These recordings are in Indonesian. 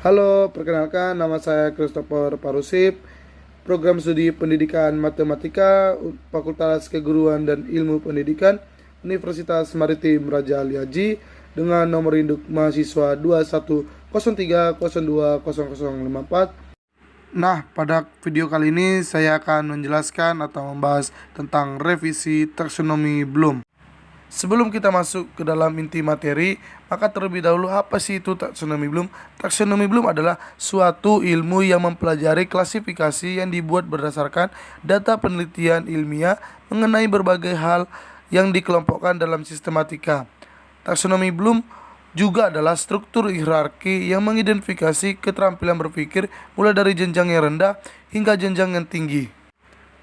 Halo, perkenalkan nama saya Christopher Parusip, program studi Pendidikan Matematika, Fakultas Keguruan dan Ilmu Pendidikan, Universitas Maritim Raja Ali Haji, dengan nomor induk mahasiswa 2103020054. Nah, pada video kali ini saya akan menjelaskan atau membahas tentang revisi taksonomi Bloom. Sebelum kita masuk ke dalam inti materi, maka terlebih dahulu apa sih itu taksonomi Bloom? Taksonomi Bloom adalah suatu ilmu yang mempelajari klasifikasi yang dibuat berdasarkan data penelitian ilmiah mengenai berbagai hal yang dikelompokkan dalam sistematika. Taksonomi Bloom juga adalah struktur hierarki yang mengidentifikasi keterampilan berpikir mulai dari jenjang yang rendah hingga jenjang yang tinggi.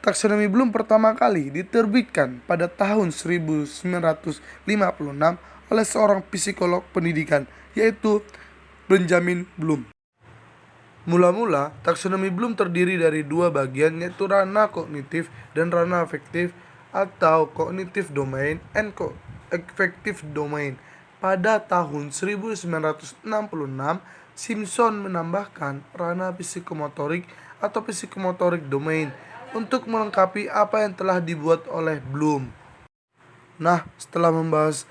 Taksonomi Bloom pertama kali diterbitkan pada tahun 1956 oleh seorang psikolog pendidikan, yaitu Benjamin Bloom. Mula-mula, taksonomi Bloom terdiri dari dua bagian, yaitu ranah kognitif dan ranah afektif, atau cognitive domain and affective domain. Pada tahun 1966, Simpson menambahkan ranah psikomotorik atau psikomotorik domain untuk melengkapi apa yang telah dibuat oleh Bloom. Nah, setelah membahas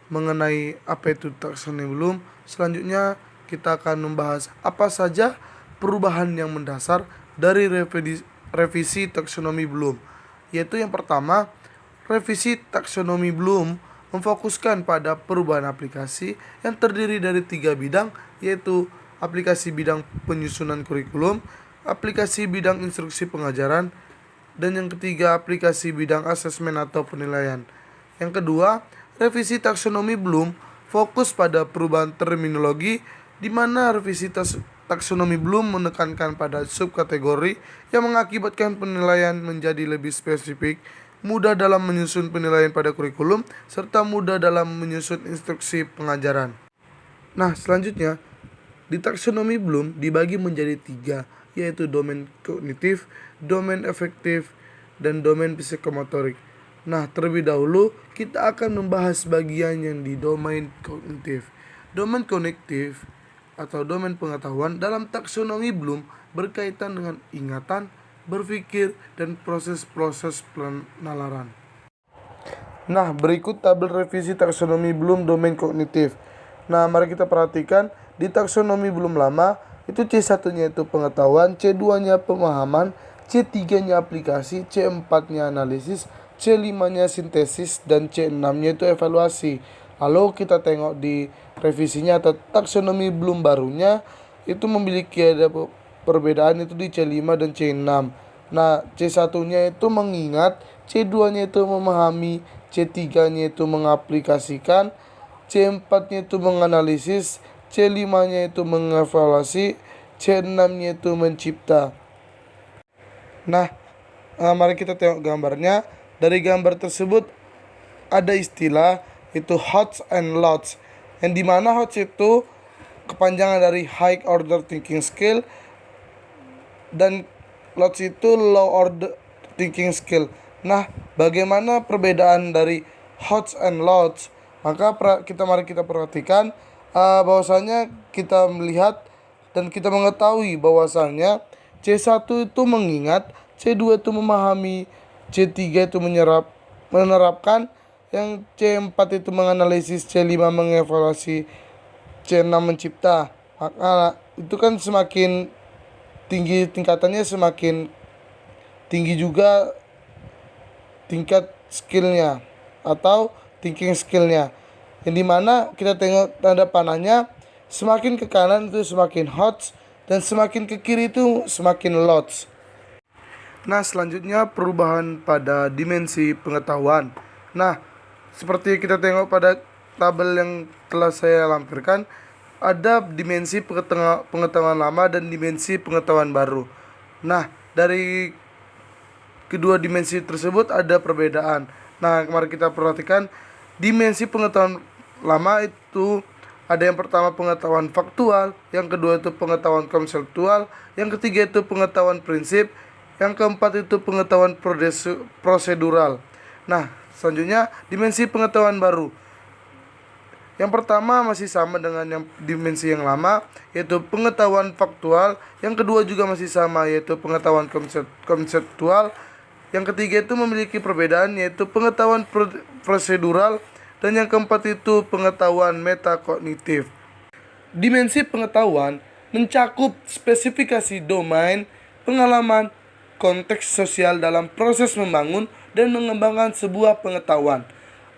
mengenai apa itu taksonomi Bloom, selanjutnya kita akan membahas apa saja perubahan yang mendasar dari revisi taksonomi Bloom. Yaitu yang pertama, revisi taksonomi Bloom memfokuskan pada perubahan aplikasi yang terdiri dari 3 bidang, yaitu aplikasi bidang penyusunan kurikulum, aplikasi bidang instruksi pengajaran, dan yang ketiga aplikasi bidang asesmen atau penilaian. Yang kedua, revisi taksonomi Bloom fokus pada perubahan terminologi, di mana revisi taksonomi Bloom menekankan pada subkategori yang mengakibatkan penilaian menjadi lebih spesifik, mudah dalam menyusun penilaian pada kurikulum, serta mudah dalam menyusun instruksi pengajaran. Nah, selanjutnya, di taksonomi Bloom dibagi menjadi 3, yaitu domain kognitif, domain efektif, dan domain psikomotorik. Nah, terlebih dahulu kita akan membahas bagian yang di domain kognitif. Domain kognitif atau domain pengetahuan dalam taksonomi Bloom berkaitan dengan ingatan, berpikir, dan proses-proses penalaran. Nah, berikut tabel revisi taksonomi Bloom domain kognitif. Nah, mari kita perhatikan di taksonomi Bloom lama itu C1-nya itu pengetahuan, C2-nya pemahaman, C3-nya aplikasi, C4-nya analisis, C5-nya sintesis, dan C6-nya itu evaluasi. Lalu kita tengok di revisinya atau taksonomi Bloom barunya itu memiliki ada perbedaan itu di C5 dan C6. Nah, C1-nya itu mengingat, C2-nya itu memahami, C3-nya itu mengaplikasikan, C4-nya itu menganalisis, C5-nya itu mengevaluasi, C6-nya itu mencipta. Nah, mari kita tengok gambarnya. Dari gambar tersebut ada istilah itu HOTS and LOTS, yang dimana HOTS itu kepanjangan dari High Order Thinking Skill dan LOTS itu Low Order Thinking Skill. Nah, bagaimana perbedaan dari HOTS and LOTS? Maka mari kita perhatikan bahwasanya kita melihat dan kita mengetahui bahwasanya C1 itu mengingat, C2 itu memahami, C3 itu menerapkan, yang C4 itu menganalisis, C5 mengevaluasi, C6 mencipta. Maka itu kan semakin tinggi tingkatannya, semakin tinggi juga tingkat skillnya atau thinking skillnya, yang dimana kita tengok tanda panahnya, semakin ke kanan itu semakin HOTS dan semakin ke kiri itu semakin LOTS. Nah, selanjutnya perubahan pada dimensi pengetahuan. Nah, seperti kita tengok pada tabel yang telah saya lampirkan, ada dimensi pengetahuan lama dan dimensi pengetahuan baru. Nah, dari kedua dimensi tersebut ada perbedaan. Nah, mari kita perhatikan dimensi pengetahuan lama itu ada yang pertama pengetahuan faktual, yang kedua itu pengetahuan konseptual, yang ketiga itu pengetahuan prinsip, yang keempat itu pengetahuan prosedural. Nah, selanjutnya dimensi pengetahuan baru. Yang pertama masih sama dengan yang dimensi yang lama, yaitu pengetahuan faktual. Yang kedua juga masih sama, yaitu pengetahuan konseptual. Yang ketiga itu memiliki perbedaan, yaitu pengetahuan prosedural. Dan yang keempat itu pengetahuan metakognitif. Dimensi pengetahuan mencakup spesifikasi domain, pengalaman, konteks sosial dalam proses membangun dan mengembangkan sebuah pengetahuan.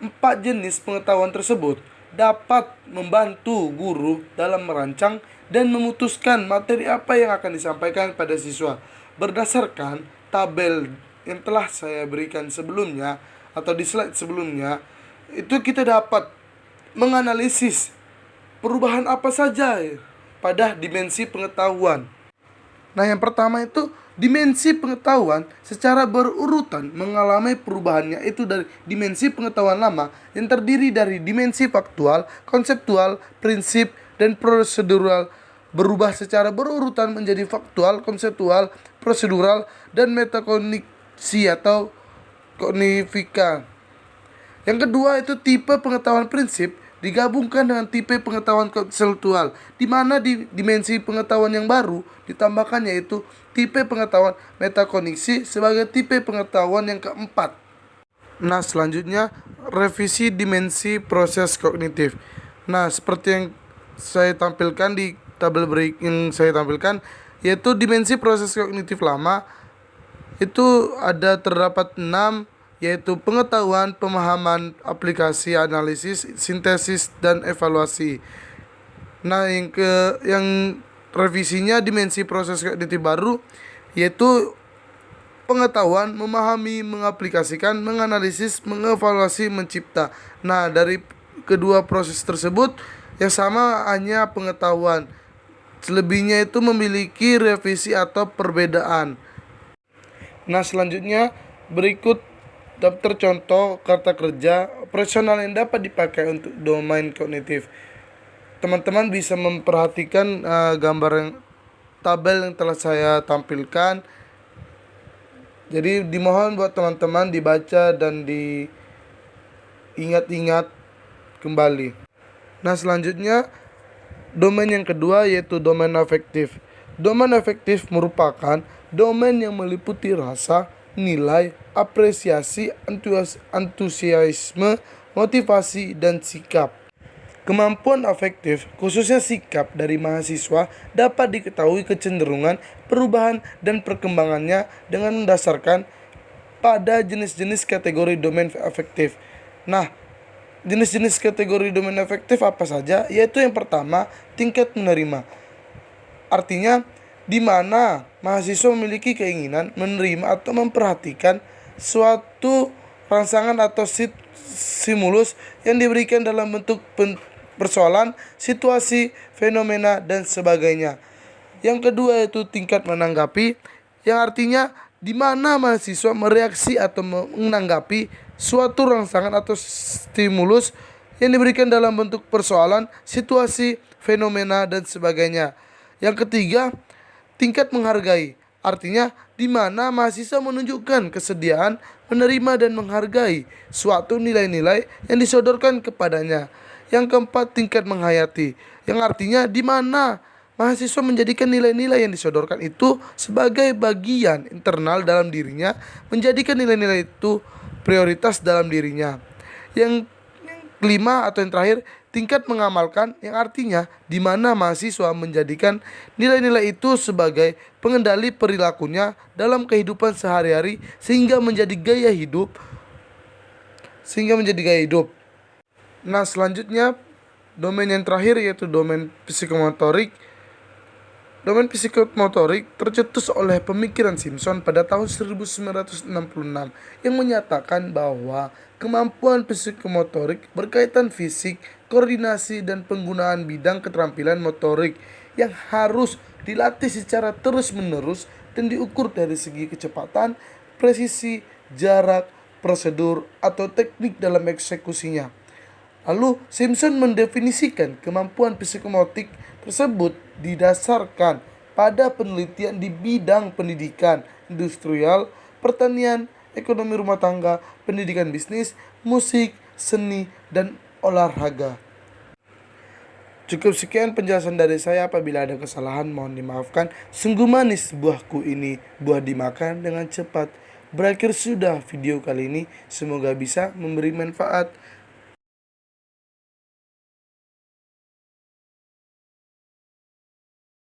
4 jenis pengetahuan tersebut dapat membantu guru dalam merancang dan memutuskan materi apa yang akan disampaikan pada siswa. Berdasarkan tabel yang telah saya berikan sebelumnya atau di slide sebelumnya, itu kita dapat menganalisis perubahan apa saja pada dimensi pengetahuan. Nah, yang pertama itu dimensi pengetahuan secara berurutan mengalami perubahannya itu dari dimensi pengetahuan lama yang terdiri dari dimensi faktual, konseptual, prinsip, dan prosedural berubah secara berurutan menjadi faktual, konseptual, prosedural, dan metakognisi atau kognifikan. Yang kedua itu tipe pengetahuan prinsip digabungkan dengan tipe pengetahuan konseptual, di mana di dimensi pengetahuan yang baru ditambahkan yaitu tipe pengetahuan metakognisi sebagai tipe pengetahuan yang keempat. Nah, selanjutnya revisi dimensi proses kognitif. Nah, seperti yang saya tampilkan di tabel break yang saya tampilkan, yaitu dimensi proses kognitif lama itu terdapat 6, yaitu pengetahuan, pemahaman, aplikasi, analisis, sintesis, dan evaluasi. Nah, yang revisinya dimensi proses kognitif baru yaitu pengetahuan, memahami, mengaplikasikan, menganalisis, mengevaluasi, mencipta. Nah, dari kedua proses tersebut yang sama hanya pengetahuan. Selebihnya itu memiliki revisi atau perbedaan. Nah, selanjutnya berikut daftar contoh kata kerja operasional yang dapat dipakai untuk domain kognitif. Teman-teman bisa memperhatikan gambar yang tabel yang telah saya tampilkan. Jadi dimohon buat teman-teman dibaca dan diingat-ingat kembali. Nah, selanjutnya domain yang kedua yaitu domain afektif. Domain afektif merupakan domain yang meliputi rasa, nilai, apresiasi, antusiasme, motivasi, dan sikap. Kemampuan afektif, khususnya sikap dari mahasiswa, dapat diketahui kecenderungan, perubahan, dan perkembangannya dengan mendasarkan pada jenis-jenis kategori domain afektif. Nah, jenis-jenis kategori domain afektif apa saja? Yaitu yang pertama, tingkat menerima. Artinya, di mana mahasiswa memiliki keinginan menerima atau memperhatikan suatu rangsangan atau stimulus yang diberikan dalam bentuk persoalan, situasi, fenomena, dan sebagainya. Yang kedua yaitu tingkat menanggapi, yang artinya di mana mahasiswa mereaksi atau menanggapi suatu rangsangan atau stimulus yang diberikan dalam bentuk persoalan, situasi, fenomena, dan sebagainya. Yang ketiga, tingkat menghargai, artinya di mana mahasiswa menunjukkan kesediaan menerima dan menghargai suatu nilai-nilai yang disodorkan kepadanya. Yang keempat, tingkat menghayati, yang artinya di mana mahasiswa menjadikan nilai-nilai yang disodorkan itu sebagai bagian internal dalam dirinya, menjadikan nilai-nilai itu prioritas dalam dirinya. Yang kelima atau yang terakhir, tingkat mengamalkan, yang artinya di mana mahasiswa menjadikan nilai-nilai itu sebagai pengendali perilakunya dalam kehidupan sehari-hari sehingga menjadi gaya hidup. Nah, selanjutnya domain yang terakhir yaitu domain psikomotorik. Domain psikomotorik tercetus oleh pemikiran Simpson pada tahun 1966 yang menyatakan bahwa kemampuan psikomotorik berkaitan fisik, koordinasi, dan penggunaan bidang keterampilan motorik yang harus dilatih secara terus-menerus dan diukur dari segi kecepatan, presisi, jarak, prosedur, atau teknik dalam eksekusinya. Lalu Simpson mendefinisikan kemampuan psikomotorik tersebut didasarkan pada penelitian di bidang pendidikan, industrial, pertanian, ekonomi rumah tangga, pendidikan bisnis, musik, seni, dan olahraga. Cukup sekian penjelasan dari saya. Apabila ada kesalahan mohon dimaafkan. Sungguh manis buahku ini, buah dimakan dengan cepat. Berakhir sudah video kali ini. Semoga bisa memberi manfaat.